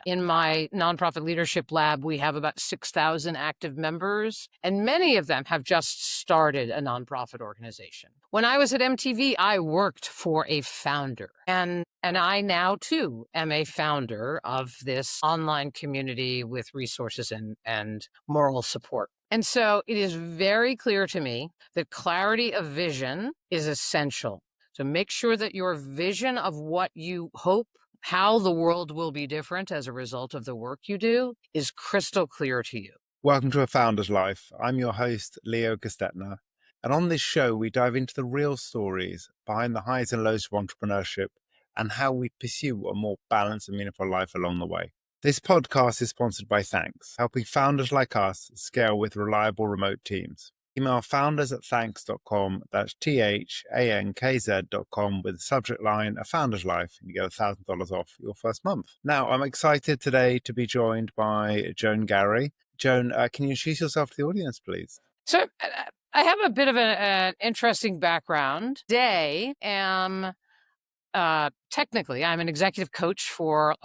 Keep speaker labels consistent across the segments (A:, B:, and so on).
A: And in my nonprofit leadership lab, we have about 6,000 active members, and many of them have just started a nonprofit organization. When I was at MTV, I worked for a founder, and I now too am a founder of this online community with resources and moral support. And so it is very clear to me that clarity of vision is essential. So make sure that your vision of what you hope, how the world will be different as a result of the work you do, is crystal clear to you.
B: Welcome to A Founder's Life. I'm your host, Leo Gestetner. And on this show, we dive into the real stories behind the highs and lows of entrepreneurship and how we pursue a more balanced and meaningful life along the way. This podcast is sponsored by Thankz, helping founders like us scale with reliable remote teams. Email founders@thankz.com, that's THANKZ.com, with the subject line, A Founder's Life, and you get $1,000 off your first month. Now, I'm excited today to be joined by Joan Garry. Joan, can you introduce yourself to the audience, please?
A: So I have a bit of an interesting background. Today, technically, I'm an executive coach for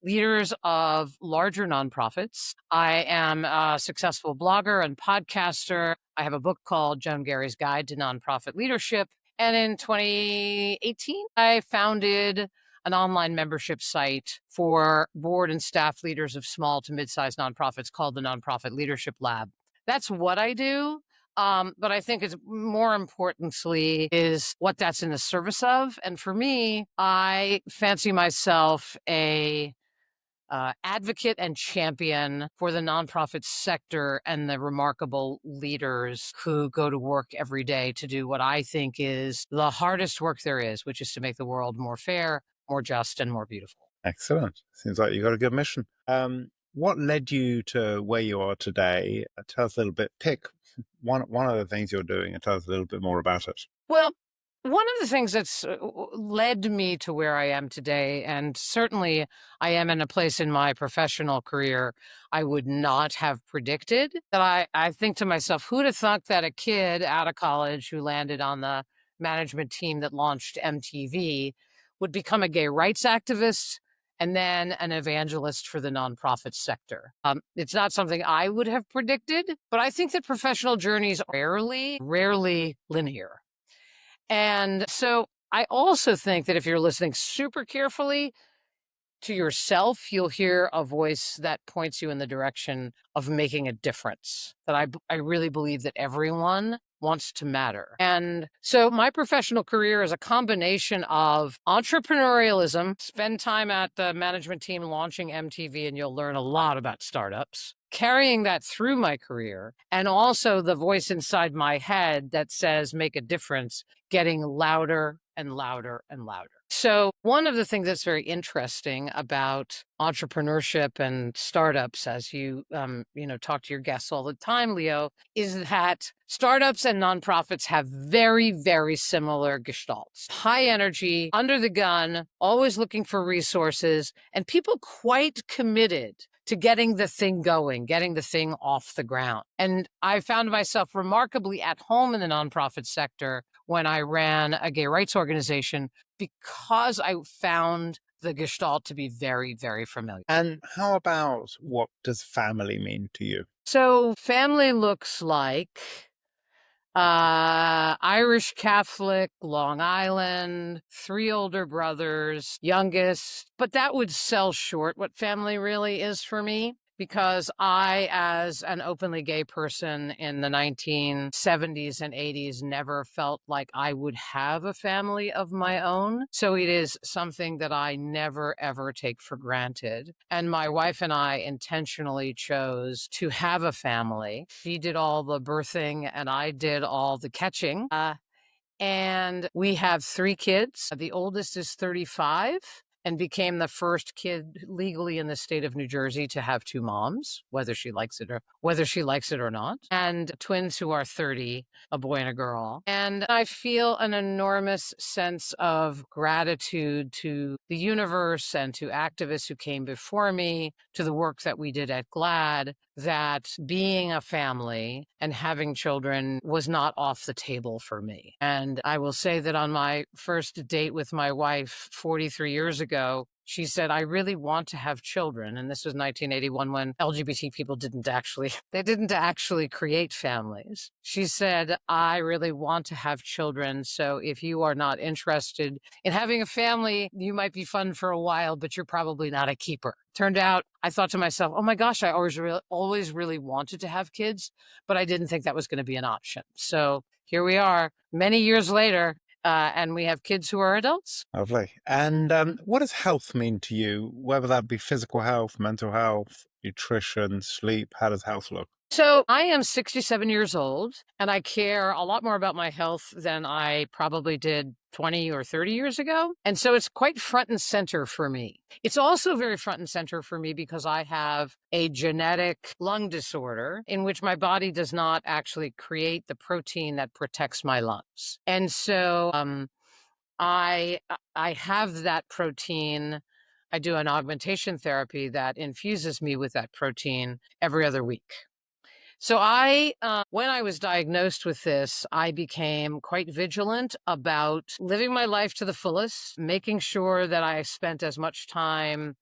A: leaders of larger nonprofits. I am a successful blogger and podcaster. I have a book called Joan Garry's Guide to Nonprofit Leadership. And in 2018, I founded an online membership site for board and staff leaders of small to mid-sized nonprofits called the Nonprofit Leadership Lab. That's what I do. But I think it's more importantly is what that's in the service of. And for me, I fancy myself a advocate and champion for the nonprofit sector and the remarkable leaders who go to work every day to do what I think is the hardest work there is, which is to make the world more fair, more just, and more beautiful.
B: Excellent. Seems like you've got a good mission. What led you to where you are today? Tell us a little bit. Pick one of the things you're doing and tell us a little bit more about it.
A: Well, one of the things that's led me to where I am today, and certainly I am in a place in my professional career I would not have predicted, that I think to myself, who'd have thought that a kid out of college who landed on the management team that launched MTV would become a gay rights activist and then an evangelist for the nonprofit sector. It's not something I would have predicted, but I think that professional journeys are rarely linear. And so I also think that if you're listening super carefully to yourself, you'll hear a voice that points you in the direction of making a difference, that I really believe that everyone wants to matter. And so my professional career is a combination of entrepreneurialism, spend time at the management team launching MTV, and you'll learn a lot about startups, carrying that through my career, and also the voice inside my head that says, make a difference, getting louder and louder and louder. So one of the things that's very interesting about entrepreneurship and startups, as you talk to your guests all the time, Leo, is that startups and nonprofits have very, very similar gestalts. High energy, under the gun, always looking for resources, and people quite committed to getting the thing going, getting the thing off the ground. And I found myself remarkably at home in the nonprofit sector when I ran a gay rights organization because I found the gestalt to be very, very familiar.
B: And how about what does family mean to you?
A: So family looks like Irish Catholic, Long Island, 3 older brothers, youngest, but that would sell short what family really is for me. Because I, as an openly gay person in the 1970s and 80s, never felt like I would have a family of my own. So it is something that I never, ever take for granted. And my wife and I intentionally chose to have a family. She did all the birthing and I did all the catching. And we have 3 kids. The oldest is 35. And became the first kid legally in the state of New Jersey to have 2 moms, whether she likes it or not, and twins who are 30, a boy and a girl. And I feel an enormous sense of gratitude to the universe and to activists who came before me, to the work that we did at GLAAD, that being a family and having children was not off the table for me. And I will say that on my first date with my wife 43 years ago, She said, I really want to have children. And this was 1981 when LGBT people they didn't actually create families. She said, I really want to have children. So if you are not interested in having a family, you might be fun for a while, but you're probably not a keeper. Turned out, I thought to myself, oh my gosh, I always really wanted to have kids, but I didn't think that was going to be an option. So here we are many years later. And we have kids who are adults.
B: Lovely. And what does health mean to you, whether that be physical health, mental health, nutrition, sleep? How does health look?
A: So I am 67 years old, and I care a lot more about my health than I probably did 20 or 30 years ago. And so it's quite front and center for me. It's also very front and center for me because I have a genetic lung disorder in which my body does not actually create the protein that protects my lungs. And so I have that protein. I do an augmentation therapy that infuses me with that protein every other week. So when I was diagnosed with this, I became quite vigilant about living my life to the fullest, making sure that I spent as much time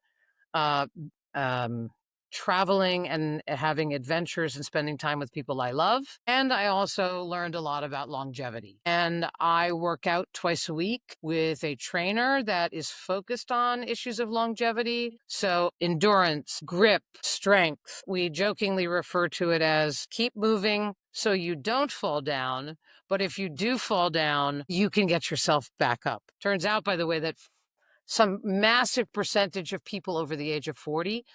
A: uh, um, traveling and having adventures and spending time with people I love. And I also learned a lot about longevity. And I work out twice a week with a trainer that is focused on issues of longevity. So endurance, grip, strength. We jokingly refer to it as keep moving so you don't fall down. But if you do fall down, you can get yourself back up. Turns out, by the way, that some massive percentage of people over the age of 40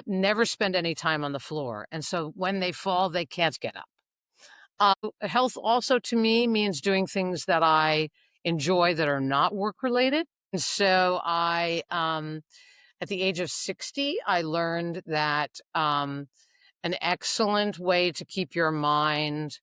A: never spend any time on the floor. And so when they fall, they can't get up. Health also to me means doing things that I enjoy that are not work related. And so at the age of 60, I learned that an excellent way to keep your mind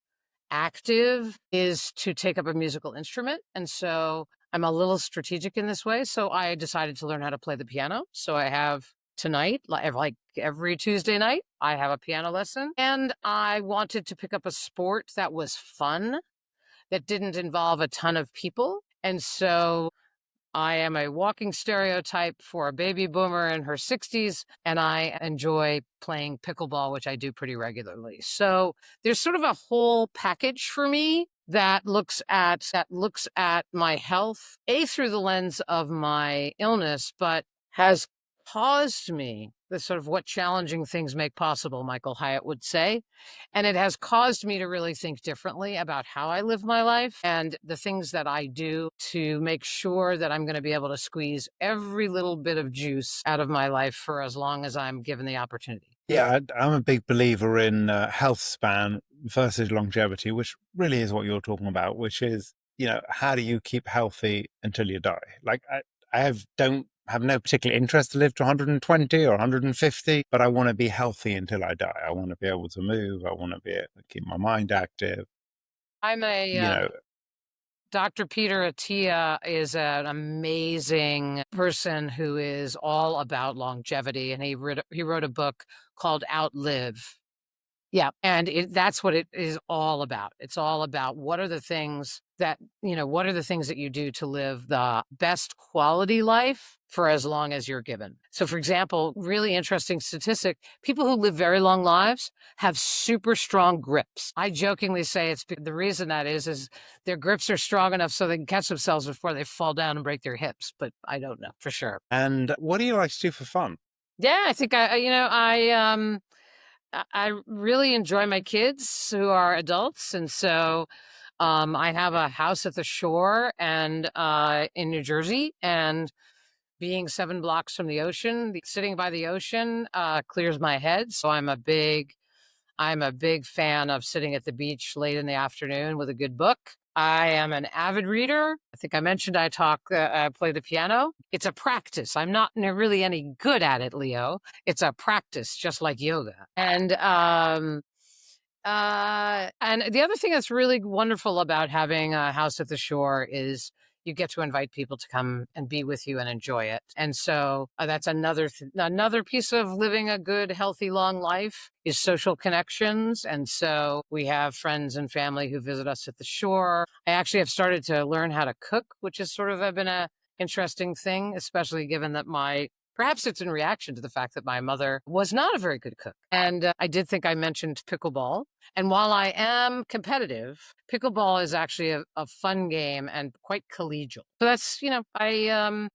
A: active is to take up a musical instrument. And so I'm a little strategic in this way. So I decided to learn how to play the piano. So I have tonight, like every Tuesday night, I have a piano lesson. And I wanted to pick up a sport that was fun, that didn't involve a ton of people. And so I am a walking stereotype for a baby boomer in her 60s, and I enjoy playing pickleball, which I do pretty regularly. So there's sort of a whole package for me that looks at my health, through the lens of my illness, but has caused me the sort of what challenging things make possible, Michael Hyatt would say. And it has caused me to really think differently about how I live my life and the things that I do to make sure that I'm going to be able to squeeze every little bit of juice out of my life for as long as I'm given the opportunity.
B: Yeah, I'm a big believer in health span versus longevity, which really is what you're talking about, which is, how do you keep healthy until you die? Like don't have no particular interest to live to 120 or 150, but I want to be healthy until I die. I want to be able to move. I want to be able to keep my mind active.
A: Dr. Peter Attia is an amazing person who is all about longevity, and he wrote a book called Outlive. Yeah, and that's what it is all about. It's all about what are the things that you do to live the best quality life for as long as you're given. So, for example, really interesting statistic, people who live very long lives have super strong grips. I jokingly say the reason that is their grips are strong enough so they can catch themselves before they fall down and break their hips, but I don't know for sure.
B: And what do you like to do for fun?
A: Yeah, I think I really enjoy my kids who are adults. And so I have a house at the shore and in New Jersey, and being 7 blocks from the ocean, sitting by the ocean clears my head. So I'm a big fan of sitting at the beach late in the afternoon with a good book. I am an avid reader. I think I mentioned I play the piano. It's a practice. I'm not really any good at it, Leo. It's a practice, just like yoga. And the other thing that's really wonderful about having a house at the shore is you get to invite people to come and be with you and enjoy it. And so that's another piece of living a good, healthy, long life is social connections. And so we have friends and family who visit us at the shore. I actually have started to learn how to cook, which has sort of been a interesting thing, especially given that perhaps it's in reaction to the fact that my mother was not a very good cook. And I did think I mentioned pickleball. And while I am competitive, pickleball is actually a fun game and quite collegial. So that's, I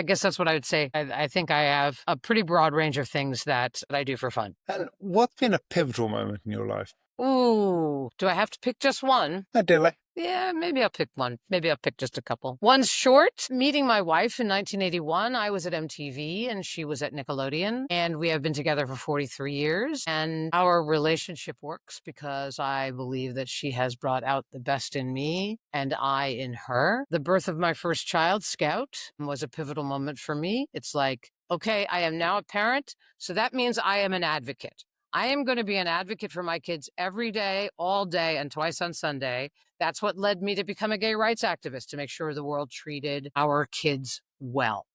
A: guess that's what I would say. I think I have a pretty broad range of things that I do for fun.
B: And what's been a pivotal moment in your life?
A: Ooh, do I have to pick just one?
B: Ideally.
A: Yeah, maybe I'll pick one. Maybe I'll pick just a couple. One's short. Meeting my wife in 1981, I was at MTV and she was at Nickelodeon. And we have been together for 43 years. And our relationship works because I believe that she has brought out the best in me and I in her. The birth of my first child, Scout, was a pivotal moment for me. It's like, okay, I am now a parent. So that means I am an advocate. I am going to be an advocate for my kids every day, all day, and twice on Sunday. That's what led me to become a gay rights activist, to make sure the world treated our kids well.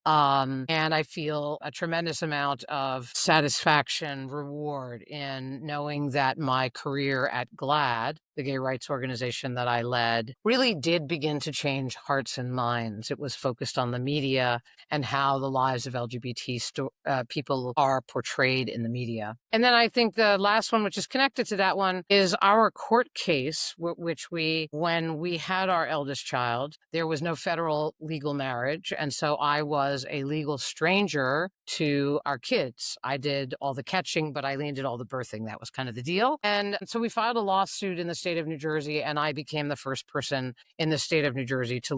A: And I feel a tremendous amount of satisfaction, reward in knowing that my career at GLAAD, the gay rights organization that I led, really did begin to change hearts and minds. It was focused on the media and how the lives of LGBT people are portrayed in the media. And then I think the last one, which is connected to that one, is our court case, when we had our eldest child, there was no federal legal marriage. And so I was a legal stranger to our kids. I did all the catching, but Eileen did all the birthing. That was kind of the deal. And so we filed a lawsuit in the state of New Jersey, and I became the first person in the state of New Jersey to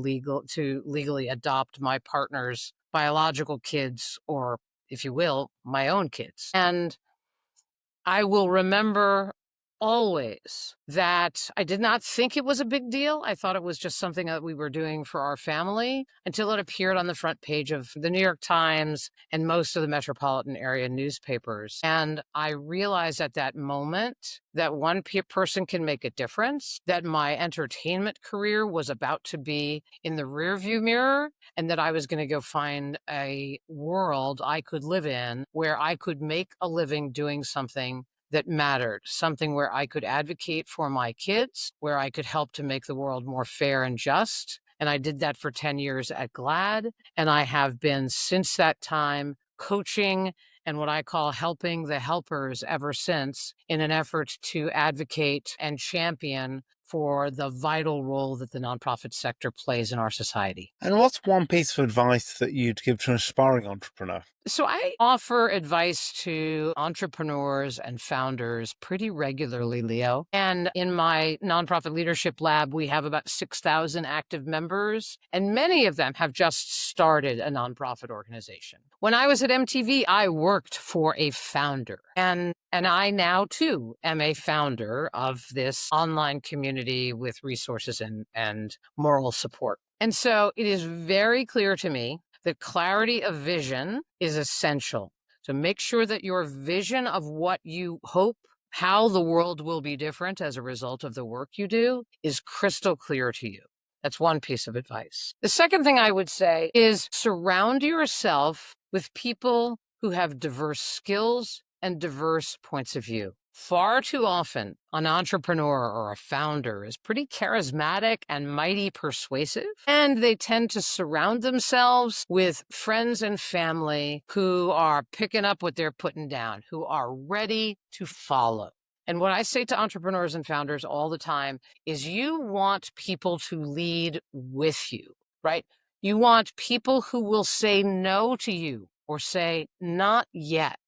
A: legally adopt my partner's biological kids, or if you will, my own kids. And I will remember always that I did not think it was a big deal. I thought it was just something that we were doing for our family until it appeared on the front page of the New York Times and most of the metropolitan area newspapers. And I realized at that moment that one person can make a difference, that my entertainment career was about to be in the rearview mirror, and that I was going to go find a world I could live in where I could make a living doing something that mattered, something where I could advocate for my kids, where I could help to make the world more fair and just. And I did that for 10 years at GLAAD. And I have been, since that time, coaching and what I call helping the helpers ever since, in an effort to advocate and champion for the vital role that the nonprofit sector plays in our society.
B: And what's one piece of advice that you'd give to an aspiring entrepreneur?
A: So I offer advice to entrepreneurs and founders pretty regularly, Leo. And in my nonprofit leadership lab, we have about 6,000 active members, and many of them have just started a nonprofit organization. When I was at MTV, I worked for a founder, and I now too am a founder of this online community with resources and moral support. And so it is very clear to me that clarity of vision is essential. So make sure that your vision of what you hope, how the world will be different as a result of the work you do, is crystal clear to you. That's one piece of advice. The second thing I would say is surround yourself with people who have diverse skills and diverse points of view. Far too often, an entrepreneur or a founder is pretty charismatic and mighty persuasive, and they tend to surround themselves with friends and family who are picking up what they're putting down, who are ready to follow. And what I say to entrepreneurs and founders all the time is you want people to lead with you, right? You want people who will say no to you or say not yet.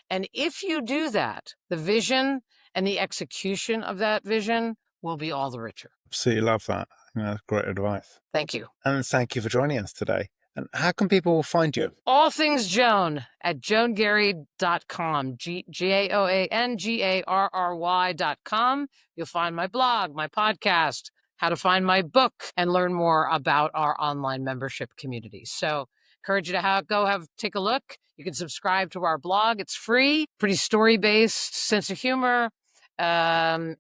A: And if you do that, the vision and the execution of that vision will be all the richer.
B: Absolutely love that. That's great advice.
A: Thank you.
B: And thank you for joining us today. And how can people find you?
A: All things Joan at joangarry.com, GAOANGARRY.com. You'll find my blog, my podcast, how to find my book, and learn more about our online membership community. So encourage you to take a look. You can subscribe to our blog. It's free, pretty story-based, sense of humor, and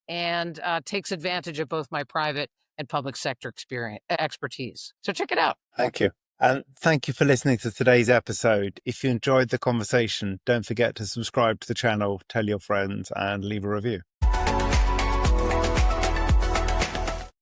A: takes advantage of both my private and public sector expertise. So check it out.
B: Thank you. And thank you for listening to today's episode. If you enjoyed the conversation, don't forget to subscribe to the channel, tell your friends, and leave a review.